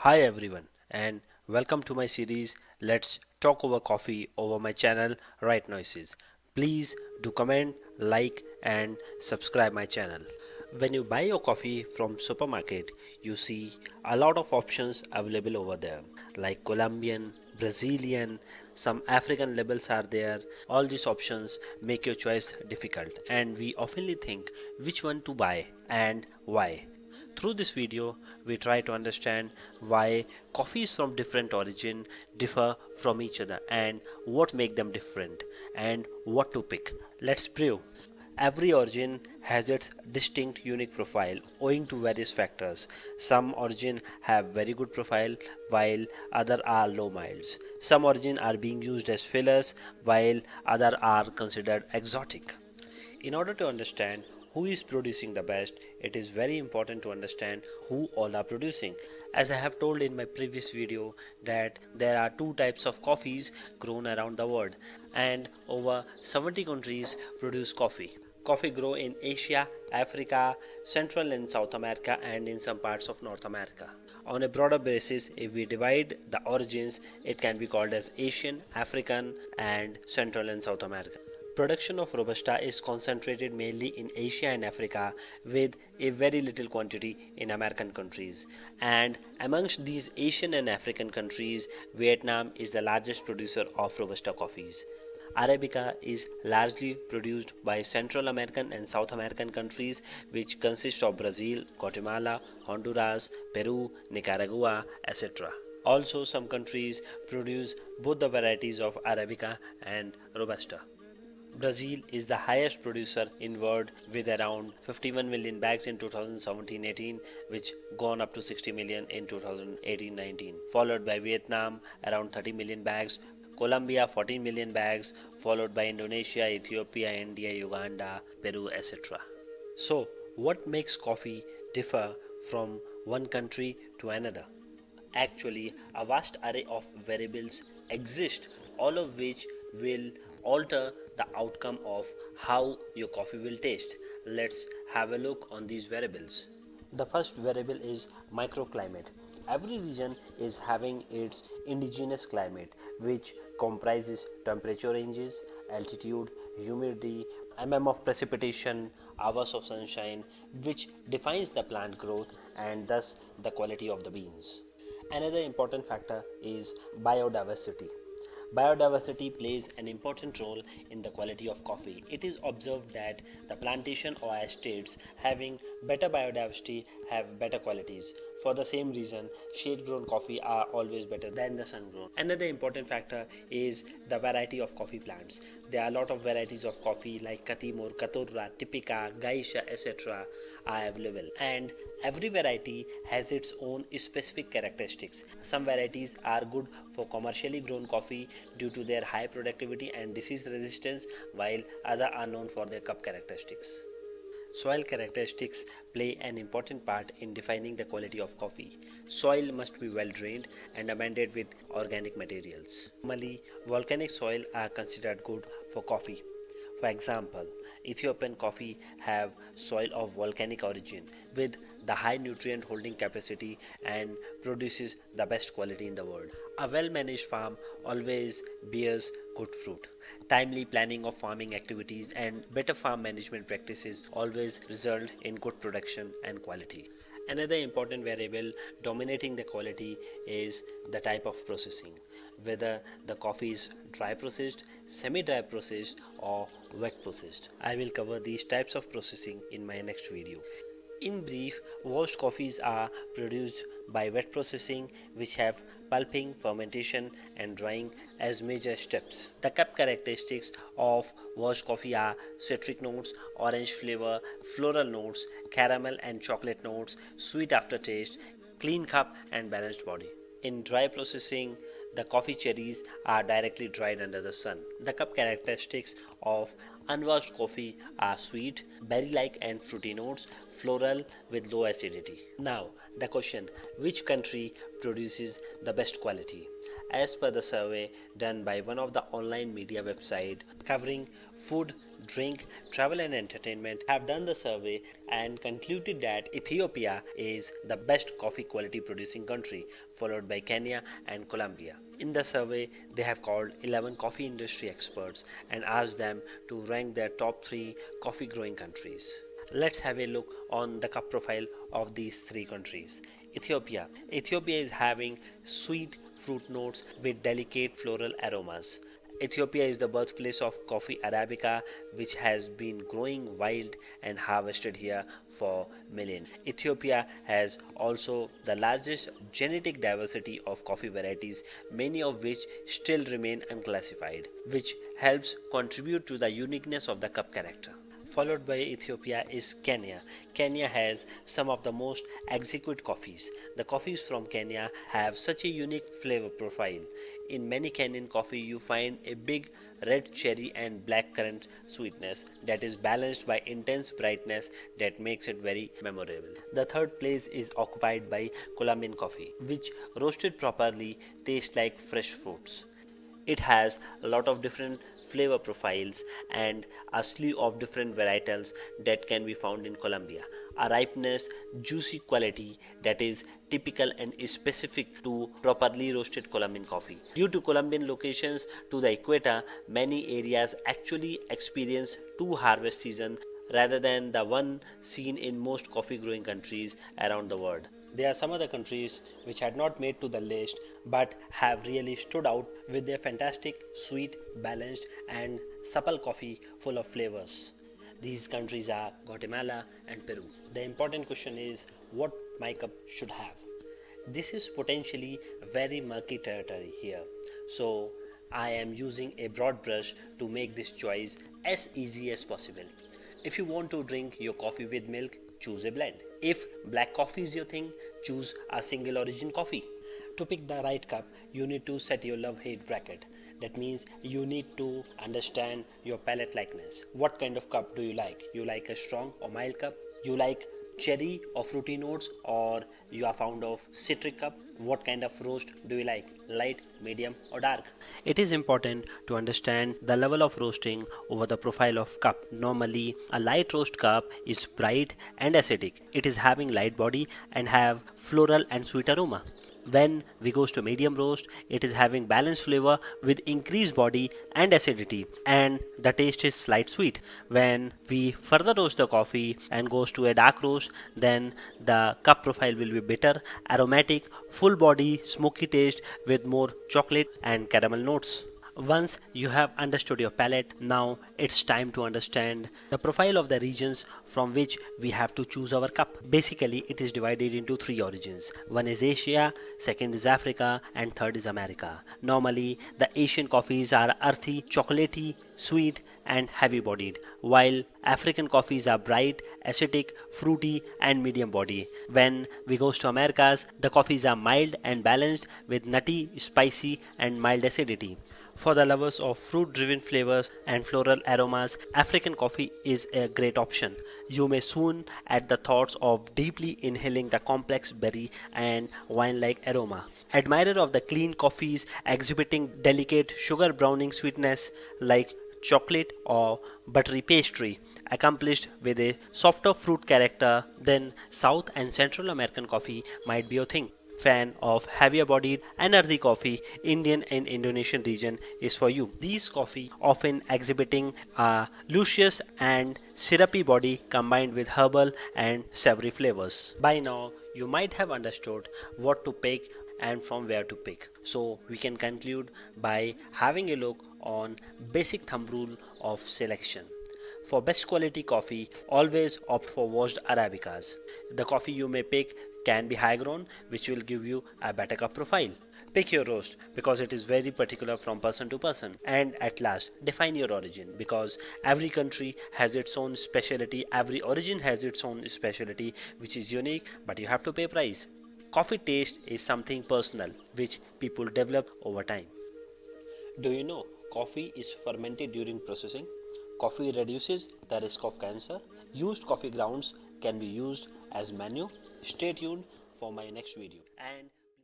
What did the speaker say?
Hi everyone, and welcome to my series Let's Talk Over Coffee over my channel Right Noises. Please do comment, like and subscribe my channel. When you buy your coffee from supermarket, you see a lot of options available over there like Colombian, Brazilian, some African labels are there. All these options make your choice difficult and we oftenly think which one to buy and why. Through this video, we try to understand why coffees from different origin differ from each other and what make them different and what to pick. Let's brew. Every origin has its distinct unique profile owing to various factors. Some origin have very good profile while other are low milds. Some origin are being used as fillers while other are considered exotic. In order to understand who is producing the best, it is very important to understand who all are producing. As I have told in my previous video that there are two types of coffees grown around the world and over 70 countries produce coffee. Coffee grow in Asia, Africa, Central and South America and in some parts of North America. On a broader basis, if we divide the origins, it can be called as Asian, African and Central and South America. Production of Robusta is concentrated mainly in Asia and Africa with a very little quantity in American countries. And amongst these Asian and African countries, Vietnam is the largest producer of Robusta coffees. Arabica is largely produced by Central American and South American countries, which consist of Brazil, Guatemala, Honduras, Peru, Nicaragua, etc. Also, some countries produce both the varieties of Arabica and Robusta. Brazil is the highest producer in world with around 51 million bags in 2017-18, which gone up to 60 million in 2018-19, followed by Vietnam around 30 million bags, Colombia 14 million bags, followed by Indonesia, Ethiopia, India, Uganda, Peru, etc. So, what makes coffee differ from one country to another? Actually, a vast array of variables exist, all of which will alter the outcome of how your coffee will taste. Let's have a look on these variables. The first variable is microclimate. Every region is having its indigenous climate, which comprises temperature ranges, altitude, humidity, of precipitation, hours of sunshine, which defines the plant growth and thus the quality of the beans. Another important factor is biodiversity. Biodiversity plays an important role in the quality of coffee. It is observed that the plantation or estates having better biodiversity have better qualities. For the same reason, shade grown coffee are always better than the sun grown. Another important factor is the variety of coffee plants. There are a lot of varieties of coffee like Katimur, Katurra, Typica, Gaisha, etc. are available, and every variety has its own specific characteristics. Some varieties are good for commercially grown coffee due to their high productivity and disease resistance, while others are known for their cup characteristics. Soil characteristics play an important part in defining the quality of coffee. Soil must be well drained and amended with organic materials. Normally, volcanic soil are considered good for coffee. For example, Ethiopian coffee have soil of volcanic origin with the high nutrient holding capacity and produces the best quality in the world. A well managed farm always bears good fruit. Timely planning of farming activities and better farm management practices always result in good production and quality. Another important variable dominating the quality is the type of processing, whether the coffee is dry processed, semi-dry processed or wet processed. I will cover these types of processing in my next video. In brief, washed coffees are produced by wet processing, which have pulping, fermentation, and drying as major steps. The cup characteristics of washed coffee are citric notes, orange flavor, floral notes, caramel and chocolate notes, sweet aftertaste, clean cup, and balanced body. In dry processing, the coffee cherries are directly dried under the sun. The cup characteristics of unwashed coffee are sweet, berry like and fruity notes, floral with low acidity. Now, The question: which country produces the best quality? As per the survey done by one of the online media website covering food, drink, travel and entertainment, have done the survey and concluded that Ethiopia is the best coffee quality producing country, followed by Kenya and Colombia. In the survey, they have called 11 coffee industry experts and asked them to rank their top 3 coffee growing countries. Let's have a look on the cup profile of these 3 countries. Ethiopia. Ethiopia is having sweet fruit notes with delicate floral aromas. Ethiopia is the birthplace of coffee arabica, which has been growing wild and harvested here for millennia. Ethiopia has also the largest genetic diversity of coffee varieties, many of which still remain unclassified, which helps contribute to the uniqueness of the cup character. Followed by Ethiopia is Kenya. Kenya has some of the most exquisite coffees. The coffees from Kenya have such a unique flavor profile. In many Kenyan coffee, you find a big red cherry and black currant sweetness that is balanced by intense brightness that makes it very memorable. The third place is occupied by Colombian coffee, which roasted properly tastes like fresh fruits. It has a lot of different flavor profiles and a slew of different varietals that can be found in Colombia. A ripeness, juicy quality that is typical and is specific to properly roasted Colombian coffee. Due to Colombian locations to the equator, many areas actually experience 2 harvest seasons rather than the one seen in most coffee growing countries around the world. There are some other countries which had not made to the list but have really stood out with their fantastic, sweet, balanced, and supple coffee full of flavors. These countries are Guatemala and Peru. The important question is what my cup should have. This is potentially very murky territory here, so I am using a broad brush to make this choice as easy as possible. If you want to drink your coffee with milk, choose a blend. If black coffee is your thing, choose a single origin coffee. To pick the right cup, you need to set your love hate bracket. That means you need to understand your palate likeness. What kind of cup do you like? You like a strong or mild cup? You like cherry or fruity notes, or you are fond of citric cup? What kind of roast do you like? Light, medium or dark? It is important to understand the level of roasting over the profile of cup. Normally, a light roast cup is bright and acidic. It is having light body and have floral and sweet aroma. When we goes to medium roast, it is having balanced flavor with increased body and acidity, and the taste is slight sweet. When we further roast the coffee and goes to a dark roast, then the cup profile will be bitter, aromatic, full body, smoky taste with more chocolate and caramel notes. Once you have understood your palate, now it's time to understand the profile of the regions from which we have to choose our cup. Basically, it is divided into 3 origins. One is Asia, second is Africa, and third is America. Normally, the Asian coffees are earthy, chocolatey, sweet, and heavy bodied, while African coffees are bright, acidic, fruity, and medium body. When we goes to Americas, the coffees are mild and balanced with nutty, spicy, and mild acidity. For the lovers of fruit driven flavors and floral aromas, African coffee is a great option. You may swoon at the thoughts of deeply inhaling the complex berry and wine like aroma. Admirer of the clean coffees exhibiting delicate sugar browning sweetness like chocolate or buttery pastry, accomplished with a softer fruit character, then South and Central American coffee might be your thing. Fan of heavier bodied and earthy coffee, Indian and Indonesian region is for you. These coffee often exhibiting a luscious and syrupy body combined with herbal and savory flavors. By now, you might have understood what to pick and from where to pick. So we can conclude by having a look on basic thumb rule of selection. For best quality coffee, always opt for washed Arabicas. The coffee you may pick can be high grown, which will give you a better cup profile. Pick your roast because it is very particular from person to person. And at last, define your origin because every country has its own specialty, every origin has its own specialty, which is unique, but you have to pay price. Coffee taste is something personal which people develop over time. Do you know coffee is fermented during processing? Coffee reduces the risk of cancer. Used coffee grounds can be used as manure. Stay tuned for my next video. And